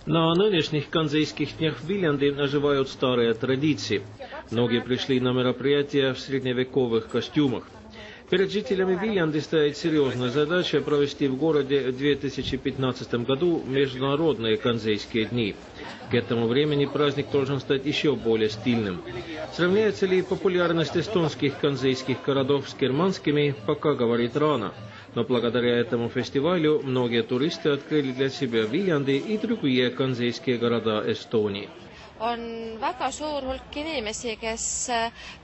На нынешних канзейских днях в Виляндии оживают старые традиции. Многие пришли на мероприятия в средневековых костюмах. Перед жителями Вилянды стоит серьезная задача провести в городе в 2015 году международные канзейские дни. К этому времени праздник должен стать еще более стильным. Сравняется ли популярность эстонских канзейских городов с германскими, пока говорить рано. Но благодаря этому фестивалю многие туристы открыли для себя Вилянды и другие канзейские города Эстонии. On väga suur hulk inimesi, kes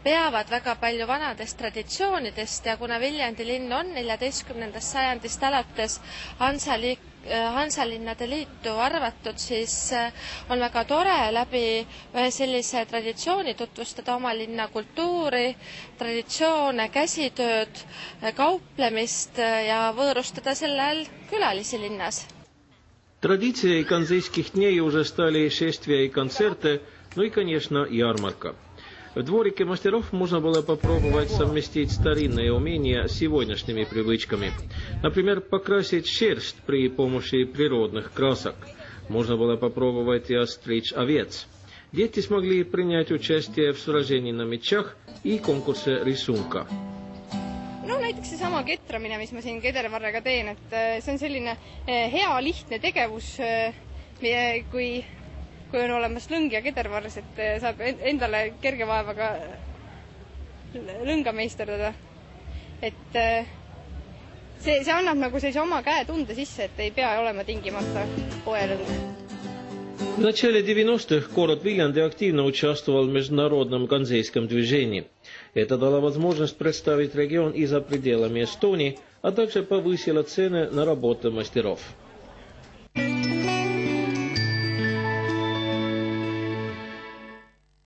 peavad väga palju vanadest traditsioonidest ja kuna Viljandi linn on 14. sajandist alates Hansalinnade liitu arvatud, siis on väga tore läbi ühe sellise traditsiooni tutvustada oma linna kultuuri, traditsioone, käsitööd, kauplemist ja võõrustada sellel külalisi linnas. Традицией канзейских дней уже стали шествия и концерты, ну и, конечно, ярмарка. В дворике мастеров можно было попробовать совместить старинные умения с сегодняшними привычками. Например, покрасить шерсть при помощи природных красок. Можно было попробовать и остричь овец. Дети смогли принять участие в сражении на мечах и конкурсе рисунка. No näiteks seesama ketramine, mis ma siin kedervarrega teen, et see on selline hea, lihtne tegevus, kui on olemas lõng ja kedervarres, et saab endale kerge vaevaga lõnga meisterdada. Et see annab nagu sellise oma käe tunde sisse, et ei pea olema tingimata poelõng. В начале 90-х город Вилянды активно участвовал в международном канзейском движении. Это дало возможность представить регион и за пределами Эстонии, а также повысило цены на работы мастеров.